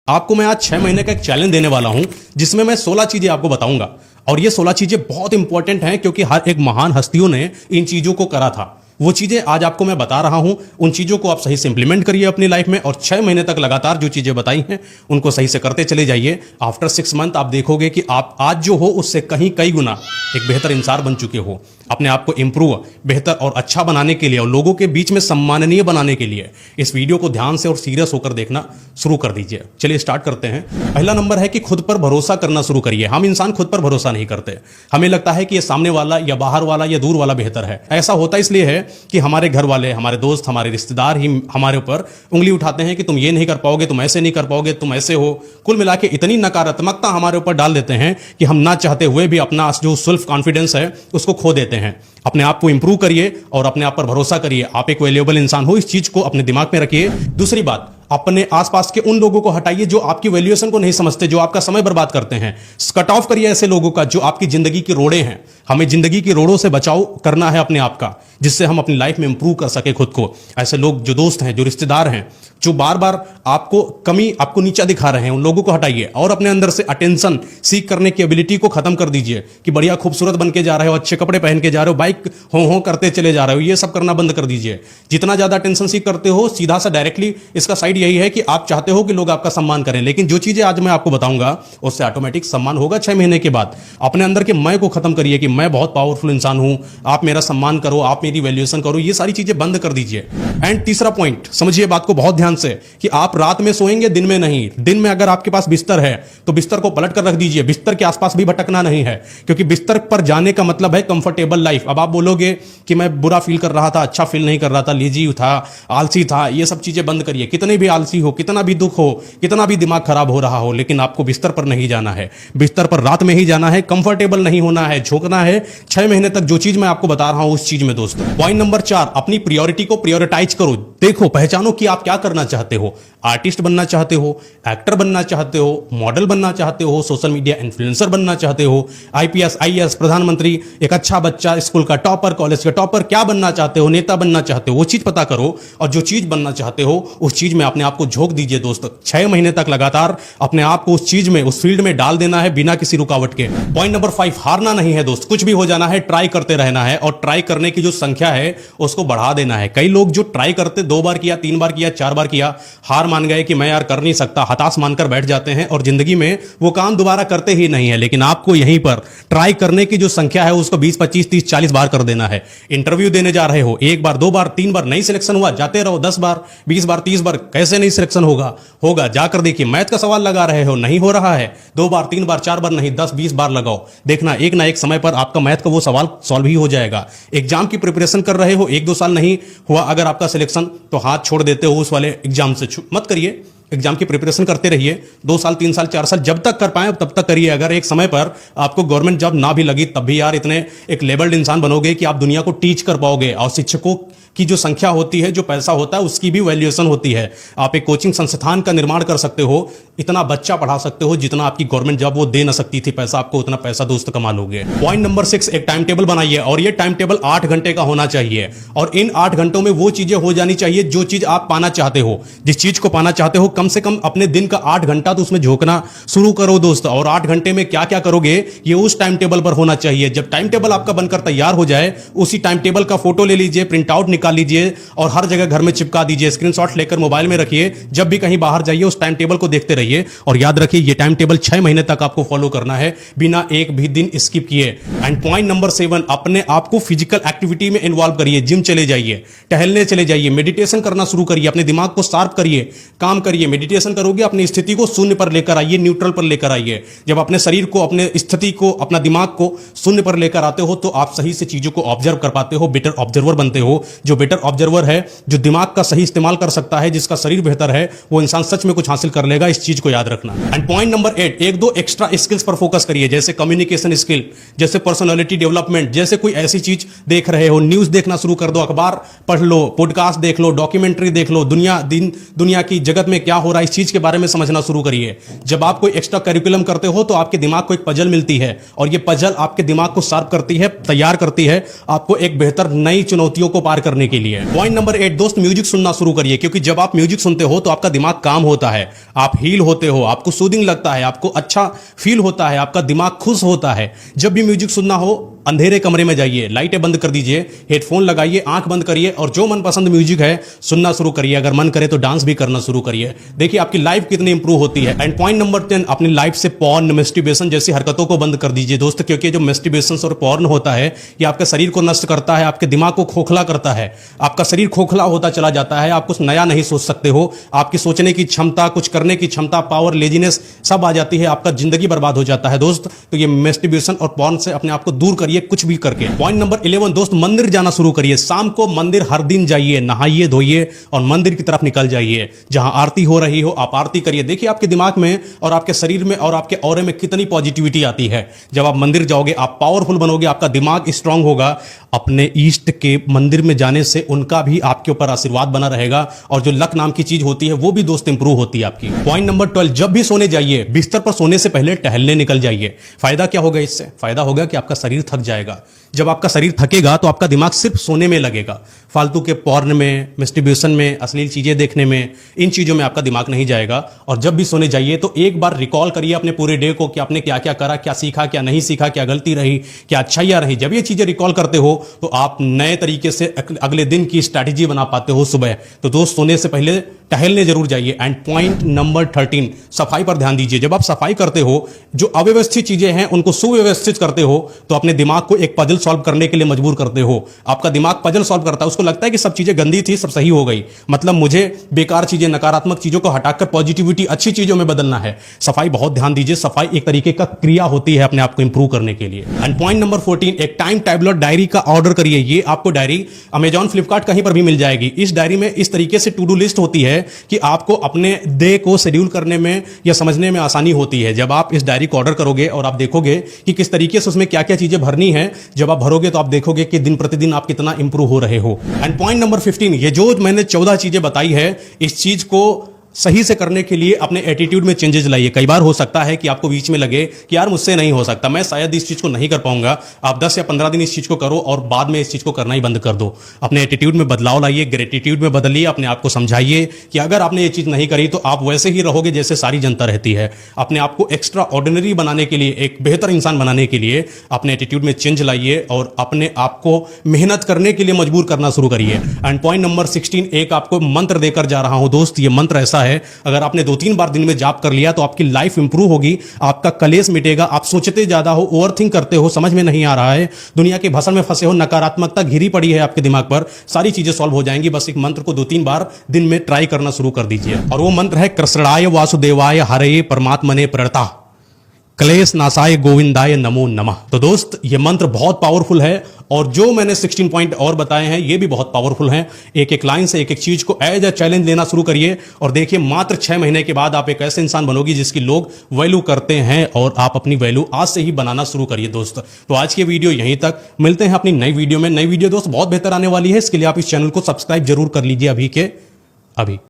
आपको मैं आज 6 महीने का एक चैलेंज देने वाला हूं जिसमें मैं 16 चीजें आपको बताऊंगा और ये 16 चीजें बहुत इंपॉर्टेंट हैं क्योंकि हर एक महान हस्तियों ने इन चीजों को करा था। वो चीजें आज आपको मैं बता रहा हूं, उन चीजों को आप सही से इंप्लीमेंट करिए अपनी लाइफ में और 6 महीने तक लगातार जो चीजें बताई हैं उनको सही से करते चले जाइए। आफ्टर 6 मंथ आप देखोगे कि आप आज जो हो उससे कई गुना एक बेहतर इंसान बन चुके हो। अपने आप को इंप्रूव, बेहतर और अच्छा बनाने के लिए और लोगों के बीच में सम्माननीय बनाने के लिए इस वीडियो को ध्यान से और सीरियस होकर देखना शुरू कर दीजिए। चलिए स्टार्ट करते हैं। पहला नंबर है कि खुद पर भरोसा करना शुरू करिए। हम इंसान खुद पर भरोसा नहीं करते। हमें लगता है कि ये सामने वाला या बाहर वाला या दूर वाला बेहतर है। ऐसा होता इसलिए है कि हमारे घर वाले, हमारे दोस्त, हमारे रिश्तेदार ही हमारे ऊपर उंगली उठाते हैं कि तुम ये नहीं कर पाओगे, तुम ऐसे नहीं कर पाओगे, तुम ऐसे हो। कुल मिला के इतनी नकारात्मकता हमारे ऊपर डाल देते हैं कि हम ना चाहते हुए भी अपना जो सेल्फ कॉन्फिडेंस है उसको खो देते हैं। अपने आप को इंप्रूव करिए और अपने आप पर भरोसा करिए। आप एक वैल्यूएबल इंसान हो, इस चीज को अपने दिमाग में रखिए। दूसरी बात, अपने आसपास के उन लोगों को हटाइए जो आपकी वैल्यूएशन को नहीं समझते, जो आपका समय बर्बाद करते हैं। कट ऑफ करिए ऐसे लोगों का जो आपकी जिंदगी की रोड़े हैं। हमें जिंदगी की रोड़ों से बचाव करना है अपने आप का, जिससे हम अपनी लाइफ में इंप्रूव कर सके खुद को। ऐसे लोग जो दोस्त हैं, जो रिश्तेदार हैं, जो बार बार आपको कमी, आपको नीचा दिखा रहे हैं, उन लोगों को हटाइए और अपने अंदर से अटेंशन सीख करने की एबिलिटी को खत्म कर दीजिए कि बढ़िया खूबसूरत बन के जा रहे हो, अच्छे कपड़े पहन के जा रहे हो, बाइक हो करते चले जा रहे हो। ये सब करना बंद कर दीजिए। जितना ज्यादा अटेंशन सीख करते हो, सीधा सा डायरेक्टली इसका साइड यही है कि आप चाहते हो कि लोग आपका सम्मान करें, लेकिन जो चीजें आज मैं आपको बताऊंगा उससे ऑटोमेटिक सम्मान होगा 6 महीने के बाद। अपने अंदर के मैं को खत्म करिए कि मैं बहुत पावरफुल इंसान हूं, आप मेरा सम्मान करो, आप मेरी वैल्यूएशन करो। ये सारी चीजें बंद कर दीजिए। एंड तीसरा पॉइंट, समझिए बात को बहुत ध्यान से कि आप रात में सोएंगे, दिन में नहीं। दिन में अगर आपके पास बिस्तर है तो बिस्तर को पलट कर रख दीजिए। बिस्तर के आसपास भी भटकना नहीं है, क्योंकि बिस्तर पर जाने का मतलब है कंफर्टेबल लाइफ। अब आप बोलोगे कि मैं बुरा फील कर रहा था, अच्छा फील नहीं कर रहा था, लेजी था, आलसी था। ये सब चीजें बंद करिए। कितने भी आलसी हो, कितना भी दुख हो, कितना भी दिमाग खराब हो रहा हो, लेकिन आपको बिस्तर पर नहीं जाना है। बिस्तर पर रात में ही जाना है। कंफर्टेबल नहीं होना है, झोंकना है 6 महीने तक। जो चीज मैं आपको बता रहा हूं उस चीज में दोस्तों। पॉइंट नंबर 4, अपनी प्रायोरिटी को प्रायोरिटाइज करो। देखो, पहचानो कि आप क्या करना चाहते हो। आर्टिस्ट बनना चाहते हो, एक्टर बनना चाहते हो, मॉडल बनना चाहते हो, सोशल मीडिया इन्फ्लुएंसर बनना चाहते हो, आईपीएस, आईएएस, प्रधानमंत्री, एक अच्छा बच्चा, स्कूल का टॉपर, कॉलेज का टॉपर, क्या बनना चाहते हो, नेता बनना चाहते हो, वो चीज पता करो और जो चीज बनना चाहते हो उस चीज में अपने आप को झोंक दीजिए दोस्तों। 6 महीने तक लगातार अपने आप को उस चीज में, उस फील्ड में डाल देना है बिना किसी रुकावट के। पॉइंट नंबर 5, हारना नहीं है दोस्त। कुछ भी हो जाना है, ट्राई करते रहना है और ट्राई करने की जो संख्या है उसको बढ़ा देना है। कई लोग जो ट्राई करते 2 बार किया, 3 बार किया, 4 बार किया, हार मान गए कि मैं यार कर नहीं सकता, हताश मानकर बैठ जाते हैं और जिंदगी में वो काम दोबारा करते ही नहीं है। लेकिन आपको यहीं पर ट्राई करने की जो संख्या है उसको 20, 25, 30, 40 बार कर देना है। इंटरव्यू देने जा रहे हो, 1 बार, 2 बार, 3 बार नहीं सिलेक्शन हुआ, जाते रहो 10 बार, 20 बार, 30 बार। कैसे नहीं सिलेक्शन होगा जाकर देखिए। मैथ का सवाल लगा रहे हो, नहीं हो रहा है, 2 बार, 3 बार, 4 बार नहीं, 10, 20 बार लगाओ। देखना एक ना एक समय पर आपका मैथ का वो सवाल सॉल्व ही हो जाएगा। एग्जाम की प्रिपरेशन कर रहे हो, 1-2 साल नहीं हुआ अगर आपका सिलेक्शन, तो हाथ छोड़ देते हो उस वाले एग्जाम से। मत करिए, एग्जाम की प्रिपरेशन करते रहिए। 2 साल, 3 साल, 4 साल, जब तक कर पाए तब तक करिए। अगर एक समय पर आपको गवर्नमेंट जॉब ना भी लगी तब भी यार इतने एक लेबल्ड इंसान बनोगे कि आप दुनिया को टीच कर पाओगे। और शिक्षकों की जो संख्या होती है, जो पैसा होता है, उसकी भी वैल्यूएशन होती है। आप एक कोचिंग संस्थान का निर्माण कर सकते हो, इतना बच्चा पढ़ा सकते हो जितना आपकी गवर्नमेंट जॉब वो दे ना सकती थी पैसा, आपको उतना पैसा दोस्त कमा लोगे। पॉइंट नंबर 6, एक टाइम टेबल बनाइए और ये टाइम टेबल 8 घंटे का होना चाहिए और इन 8 घंटों में वो चीजें हो जानी चाहिए जो चीज आप पाना चाहते हो। जिस चीज को पाना चाहते हो, कम से कम अपने दिन का 8 घंटा तो उसमें झोंकना शुरू करो दोस्त। और 8 घंटे में क्या क्या करोगे ये उस टाइम टेबल पर होना चाहिए। जब टाइम टेबल आपका बनकर तैयार हो जाए, उसी टाइम टेबल का फोटो ले लीजिए, प्रिंट आउट निकाल लीजिए और हर जगह घर में चिपका दीजिए। स्क्रीनशॉट लेकर मोबाइल में रखिए। जब भी कहीं बाहर जाइए उस टाइम टेबल को देखते रहिए और याद रखिए ये टाइम टेबल 6 महीने तक आपको फॉलो करना है बिना एक भी दिन स्किप किए। एंड पॉइंट नंबर 7, अपने आप को फिजिकल एक्टिविटी में इन्वॉल्व करिए। जिम चले जाइए, टहलने चले जाइए, मेडिटेशन करना शुरू करिए, अपने दिमाग को शार्प करिए, काम करिए। मेडिटेशन करोगे, अपनी स्थिति को शून्य पर लेकर आइए, न्यूट्रल पर लेकर आइए। जब अपने शरीर को, अपने स्थिति को, अपना दिमाग को शून्य पर लेकर आते हो तो आप सही से चीजों को ऑब्जर्व कर पाते हो, बेटर ऑब्जर्वर बनते हो। जो बेटर ऑब्जर्वर है, जो दिमाग का सही इस्तेमाल कर सकता है, जिसका शरीर बेहतर है, वो इंसान सच में कुछ हासिल कर लेगा। इस चीज को याद रखना। And point number 8, 1-2 extra skills पर फोकस करिए, जैसे कम्युनिकेशन स्किल, जैसे पर्सनालिटी डेवलपमेंट। जैसे कोई ऐसी चीज देख रहे हो, न्यूज देखना शुरू कर दो, अखबार पढ़ लो, पॉडकास्ट देख लो, डॉक्यूमेंट्री देख लो, दुनिया की जगत में क्या हो रहा है इस चीज के बारे में समझना शुरू करिए। जब आप कोई एक्स्ट्रा करिकुलम करते हो तो आपके दिमाग को एक पजल मिलती है और ये पजल आपके दिमाग को शार्प करती है, तैयार करती है आपको एक बेहतर नई चुनौतियों को पार करने करने के लिए। पॉइंट नंबर 8 दोस्त, म्यूजिक सुनना शुरू करिए, क्योंकि जब आप म्यूजिक सुनते हो तो आपका दिमाग काम होता है, आप हील होते हो, आपको सूदिंग लगता है, आपको अच्छा फील होता है, आपका दिमाग खुश होता है। जब भी म्यूजिक सुनना हो अंधेरे कमरे में जाइए, लाइटें बंद कर दीजिए, हेडफोन लगाइए, आंख बंद करिए और जो मनपसंद म्यूजिक है सुनना शुरू करिए। अगर मन करे तो डांस भी करना शुरू करिए। देखिए आपकी लाइफ कितनी इंप्रूव होती है। एंड पॉइंट नंबर 10, अपनी लाइफ से पॉर्न, मैस्टरबेशन जैसी हरकतों को बंद कर दीजिए दोस्त, क्योंकि जो मैस्टरबेशन और पॉर्न होता है ये आपके शरीर को नष्ट करता है, आपके दिमाग को खोखला करता है, आपका शरीर खोखला होता चला जाता है, आप कुछ नया नहीं सोच सकते हो, आपकी सोचने की क्षमता, कुछ करने की क्षमता, पावर, लेजीनेस सब आ जाती है, आपका जिंदगी बर्बाद हो जाता है दोस्त। तो ये मैस्टरबेशन और पॉर्न से अपने आप को दूर करिए कुछ भी करके। पॉइंट नंबर 11 दोस्त, मंदिर जाना शुरू करिए। शाम को मंदिर हर दिन जाइए, नहाइए धोइए और मंदिर की तरफ निकल जाइए। जहां आरती हो रही हो आप आरती करिए। देखिए आपके दिमाग में और आपके शरीर में और आपके ऑरे में कितनी पॉजिटिविटी आती है। जब आप मंदिर जाओगे आप पावरफुल बनोगे, आपका दिमाग स्ट्रांग होगा। अपने ईष्ट के मंदिर में जाने से उनका भी आपके ऊपर आशीर्वाद बना रहेगा और जो लक नाम की चीज होती है वो भी दोस्त इंप्रूव होती है आपकी। पॉइंट नंबर 12, जब भी सोने जाइए बिस्तर पर सोने से पहले टहलने निकल जाइए। फायदा क्या होगा इससे? फायदा होगा कि आपका शरीर थक जाएगा। जब आपका शरीर थकेगा तो आपका दिमाग सिर्फ सोने में लगेगा, फालतू के पॉर्न में, मैस्टरबेशन में, अश्लील चीजें देखने में, इन चीजों में आपका दिमाग नहीं जाएगा। और जब भी सोने जाइए तो एक बार रिकॉल करिए अपने पूरे डे को कि आपने क्या क्या करा, क्या सीखा, क्या नहीं सीखा, क्या गलती रही, क्या अच्छाइयां रही। जब ये चीजें रिकॉल करते हो तो आप नए तरीके से अगले दिन की स्ट्रैटेजी बना पाते हो सुबह। तो दोस्त सोने से पहले टहलने जरूर जाइए। एंड पॉइंट नंबर 13, सफाई पर ध्यान दीजिए। जब आप सफाई करते हो, जो अव्यवस्थित चीजें हैं उनको सुव्यवस्थित करते हो तो अपने दिमाग को एक पजल सॉल्व करने के लिए मजबूर करते हो। आपका दिमाग पजल सॉल्व करता है, उसको लगता है कि सब चीजें गंदी थी, सब सही हो गई, मतलब मुझे बेकार चीजें, नकारात्मक चीजों को हटाकर पॉजिटिविटी, अच्छी चीजों में बदलना है। सफाई बहुत ध्यान दीजिए। सफाई एक तरीके का क्रिया होती है अपने आप को इंप्रूव करने के लिए। एंड पॉइंट नंबर 14, एक टाइम टेबल डायरी का ऑर्डर करिए। ये आपको डायरी अमेजॉन, फ्लिपकार्ट कहीं पर भी मिल जाएगी। इस डायरी में इस तरीके से टू डू लिस्ट होती है कि आपको अपने डे को शेड्यूल करने में या समझने में आसानी होती है। जब आप इस डायरी को ऑर्डर करोगे और आप देखोगे कि किस तरीके से उसमें क्या क्या चीजें भरनी है, जब आप भरोगे तो आप देखोगे कि दिन प्रतिदिन आप कितना इंप्रूव हो रहे हो। एंड पॉइंट नंबर 15, ये जो मैंने 14 चीजें बताई है, इस चीज को सही से करने के लिए अपने एटीट्यूड में चेंजेस लाइए। कई बार हो सकता है कि आपको बीच में लगे कि यार मुझसे नहीं हो सकता, मैं शायद इस चीज को नहीं कर पाऊंगा। आप 10 या 15 दिन इस चीज को करो और बाद में इस चीज को करना ही बंद कर दो। अपने एटीट्यूड में बदलाव लाइए, ग्रेटिट्यूड में बदलिए, अपने आप को समझाइए कि अगर आपने ये चीज नहीं करी तो आप वैसे ही रहोगे जैसे सारी जनता रहती है। अपने आप को एक्स्ट्रा ऑर्डिनरी बनाने के लिए, एक बेहतर इंसान बनाने के लिए अपने एटीट्यूड में चेंज लाइए और अपने आप को मेहनत करने के लिए मजबूर करना शुरू करिए। एंड पॉइंट नंबर 16, एक आपको मंत्र देकर जा रहा हूं दोस्त। ये मंत्र ऐसा है, अगर आपने 2-3 बार दिन में जाप कर लिया तो आपकी लाइफ इंप्रूव होगी, आपका कलेश मिटेगा। आप सोचते ज्यादा हो, ओवरथिंक करते हो, समझ में नहीं आ रहा है, दुनिया के भसन में फंसे हो, नकारात्मकता घिरी पड़ी है आपके दिमाग पर, सारी चीजें सॉल्व हो जाएंगी। बस एक मंत्र को 2-3 बार दिन में ट्राई करना शुरू कर दीजिए और वो मंत्र है कृष्णाय वासुदेवाय हरे परमात्मने प्रणता क्लेश नाशाय गोविंदाय नमो नमः। तो दोस्त ये मंत्र बहुत पावरफुल है और जो मैंने 16 पॉइंट और बताए हैं ये भी बहुत पावरफुल हैं। एक एक लाइन से एक एक चीज को एज अ चैलेंज लेना शुरू करिए और देखिए मात्र 6 महीने के बाद आप एक ऐसे इंसान बनोगी जिसकी लोग वैल्यू करते हैं और आप अपनी वैल्यू आज से ही बनाना शुरू करिए दोस्त। तो आज की वीडियो यहीं तक, मिलते हैं अपनी नई वीडियो में। नई वीडियो दोस्त बहुत बेहतर आने वाली है, इसके लिए आप इस चैनल को सब्सक्राइब जरूर कर लीजिए अभी के अभी।